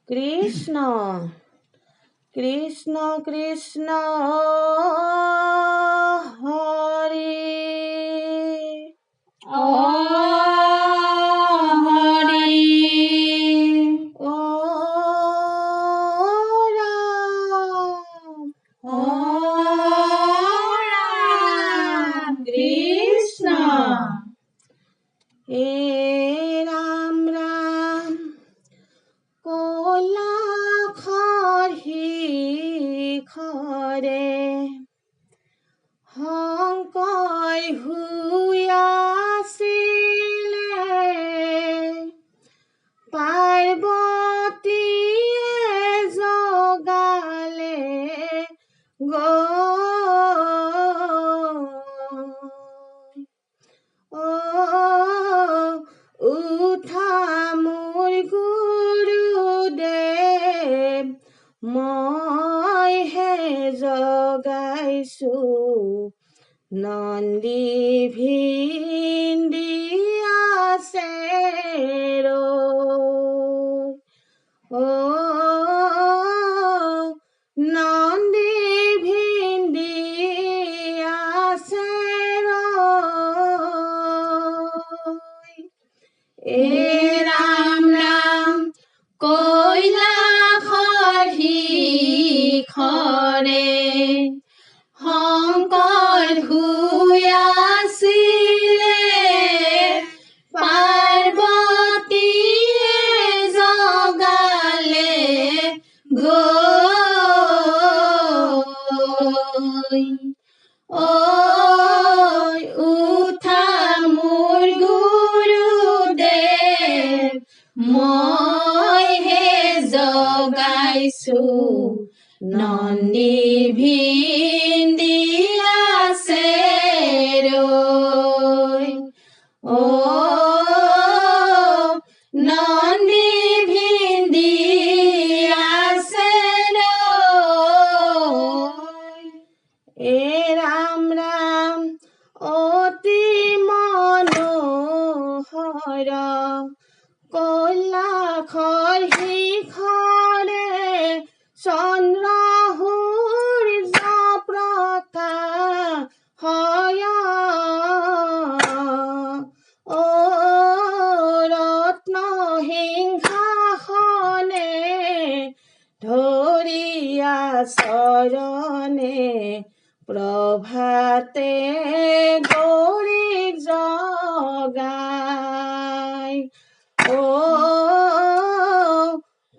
কৃষ্ণ কৃষ্ণ কৃষ্ণ হৰে হৰে ও ৰাম ৰাম কৃষ্ণ হে ৰাম ৰাম কলা খৰি খৰে শংকৰ শুই আছিলে পাৰ্বতীয়ে জগালে উঠা মোৰ গুৰুদেৱ মই হে জগাইছো নন্দী ভিন্দি আছে নন্দী ভিন্দি আছে এ ৰাম ৰাম কইলা খৰি খৰে শংকৰ শুই আছিলে পাৰ্বতীয়ে জগালে গৈ উঠা মোৰ গুৰুদেৱ মই হে জগাইছো নন্দী ভিন্দি আছে নন্দী ভিন্দি আছে এ ৰাম ৰাম অতি মনোহৰ কলা খৰি খৰে চন্দ্ৰ সূৰ্য প্ৰকাশ হয় ৰত্ন সিংহাসনে ধৰিয়া চৰণে প্ৰভাতে গৌৰীক জগাই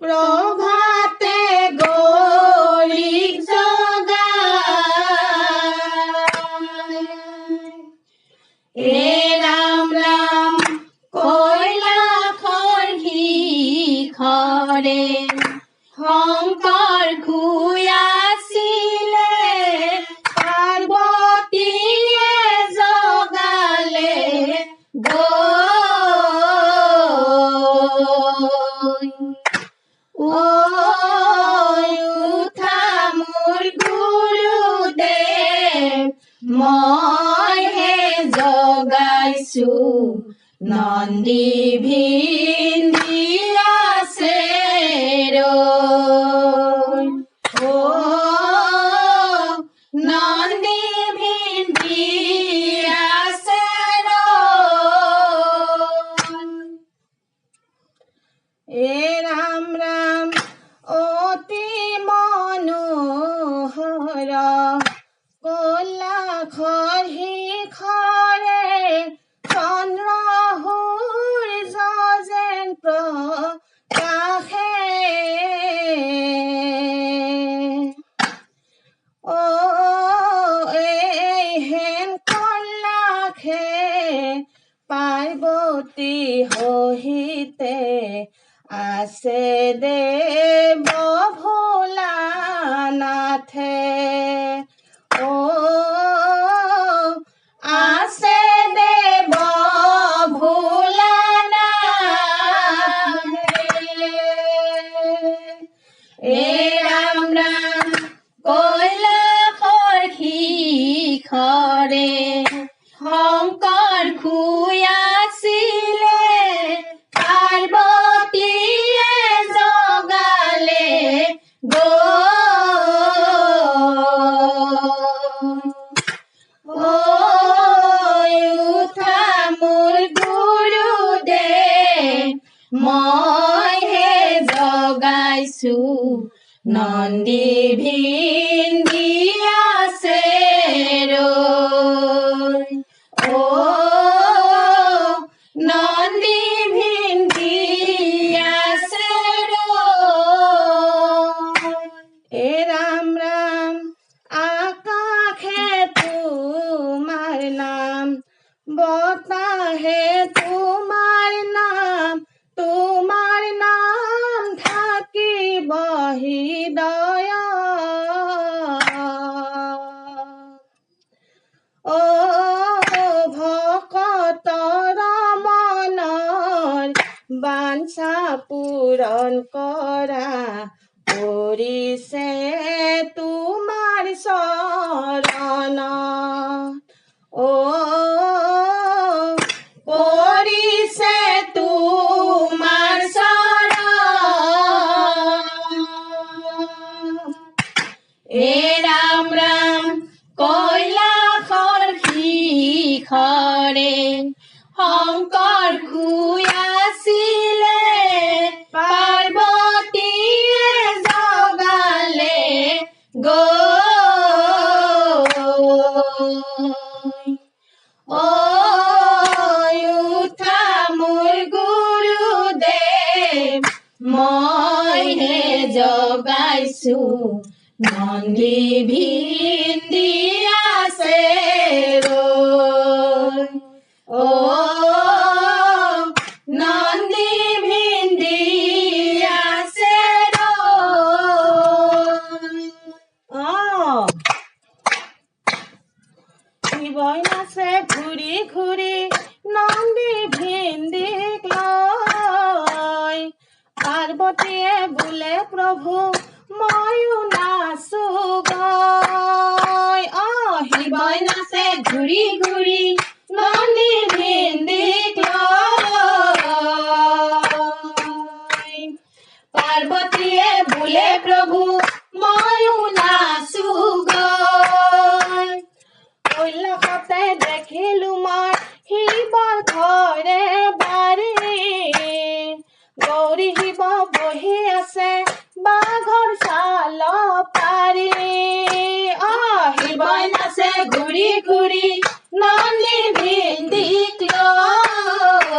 প্ৰভাতে গৌৰীক জগাই এ ৰাম ৰাম কইলা খৰি খৰে শংকৰ শুই আছিলে পাৰ্বতীয়ে জগালে উঠা মোৰ গুৰুদেৱ মই হে জগাইছো নন্দী ভিন্দি আছে নন্দী ভিন্দি আছে এ ৰাম ৰাম অতি মনোহৰ কলা খৰি খৰে চন্দ্ৰ সূৰ্য যেন প্ৰকাশে এই হেন কলাখে পাৰ্বতী সহিতে আছে দেৱ ভোলানাথে আছে দেৱ ভোলানাথে এ ৰাম ৰাম কইলা খৰি খৰে শংকৰ শুই আছিলে পাৰ্বতীয়ে জগা নন্দী ভিন্দি আছে ৰৈ ও নন্দী ভিন্দি আছে ৰৈ এ ৰাম ৰাম আকাশে তোমাৰ নাম বতাহে তোমাৰ নাম থাকিব হৃদয় ও ভকতৰ মনৰ বাঞ্ছা পূৰণ কৰা কৰিছে তোমাৰ চৰণ ও পৰিছে তোমাৰ চৰণ এ ৰাম ৰাম কৈলাশৰ শিখৰে শংকৰ শুই আছিলে পাৰ্বতীয়ে জগালে গৈ ঐ উঠা মোৰ গুৰুদেৱ মইহে জগাইছো নন্দী ভিন্দি আছে ৰৈ ও নন্দী ভিন্দি আছে ৰৈ শিৱই নাচে ঘূৰি ঘূৰি নন্দী ভিন্দিক লৈ পাৰ্বতীয়ে বোলে প্ৰভু ময়ো নাচো গৈ শিৱই নাচে ঘূৰি ঘূৰি নন্দী ভিন্দিক লৈ পাৰ্বতীয়ে বোলে প্ৰভু ময়ো নাচো গৈ কৈলাশতে দেখিলো মই শিৱৰ ঘৰে বাৰী গৌৰী শিৱ বহি আছে বাঘৰ ছাল পাৰি শিৱই নাচে ঘূৰি ঘূৰি নন্দী ভিন্দিক লৈ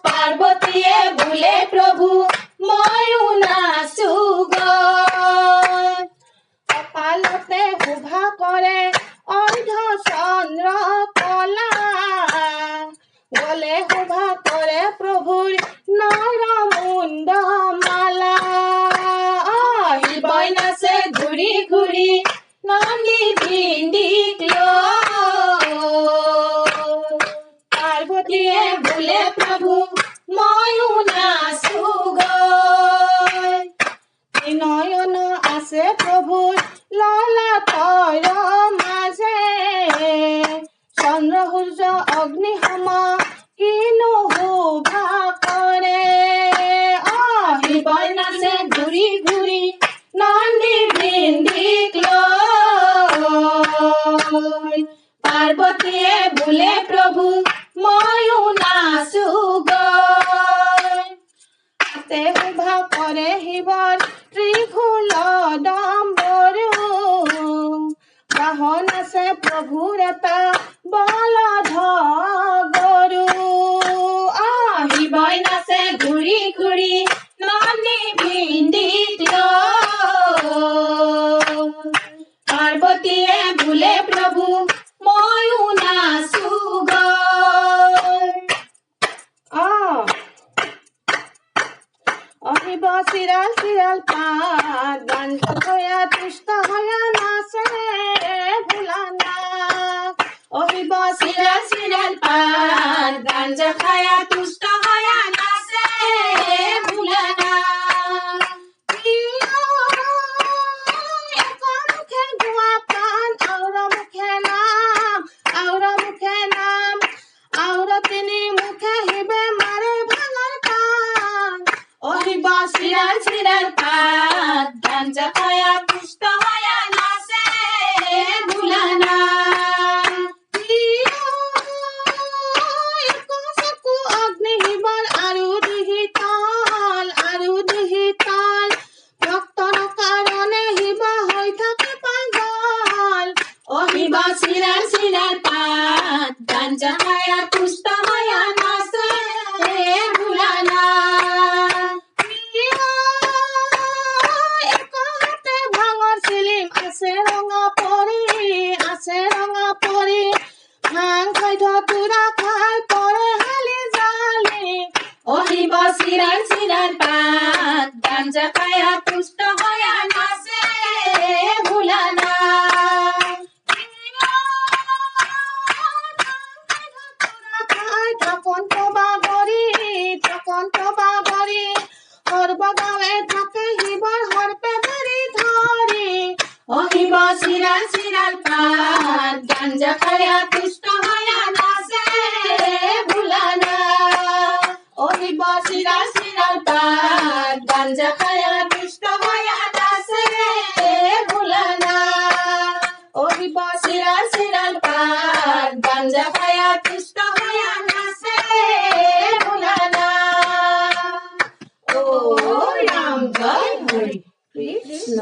পাৰ্বতীয়ে বোলে প্ৰভু ময়ো নাচো গৈ কপালতে শোভা কৰে অৰ্ধ চন্দ্ৰ কলা গলে শোভা কৰে প্ৰভুৰ নৰ মুণ্ড মালা শিৱই নাচে ঘূৰি ঘূৰি নন্দী ভিন্দিক লৈ পাৰ্বতীয়ে বোলে প্ৰভু ময়ো নাচো গৈ নয়ন আছে প্ৰভুৰ ললাটৰ মাজে চন্দ্ৰ সূৰ্য অগ্নি সম কিনো শোভা কৰে শিৱই নাচে ঘূৰি ঘূৰি নন্দী ভিন্দিক লৈ পাৰ্বতীয়ে বোলে প্ৰভু ময়ো নাচো গৈ হাতে শোভা কৰে শিৱৰ ত্ৰিশূল ডম্বৰু বাহন আছে প্ৰভুৰ এটা বলধ গৰু শিৱই নাচে ঘূৰি ঘূৰি নন্দী ভিন্দিক লৈ পাৰ্বতীয়ে বোলে প্ৰভু ময়ো নাচো গৈ শিৱ চিৰাল চিৰাল পাত গান হয়া তুষ্ট হয়া নাচে ভোলানাথ শিৱ চিৰাল চিৰাল পাত গাঞ্জা খায়া তুষ্ট হয়া নাচে ভোলানাথ মুখে গোৱা পান আউৰ মুখে নাম আউৰ তিনি মুখে শিৱে মাৰে ভাঙৰ কাণ শিৱ চিৰাল চিৰাল পাত গাঞ্জা খায়া তুষ্ট হয়া নাচে ভোলানাথ চকু অগ্নি শিৱৰ আৰু দিহি তল ওহিব সিরার সিরার পাত গাঞ্জা খায়া পুষ্ট হয়া নাচে ভুলানা তখন তো বাগরি সৰ্বগাঁৱে থাকে শিৱৰ সৰ্পে ধৰি ধৰি ওহিব সিরার সিরার পাত গাঞ্জা খায়া পুষ্ট হয়া নাচে ভুলানা ওহিব সিরার সিরার পাত গাঞ্জা খায়া পুষ্ট হয়া নাচে ভুলানা ওহিব সিরার সিরার পাত গাঞ্জা খায়া পুষ্ট হয়া নাচে ভুলানা ও রাম জয় হরি কৃষ্ণ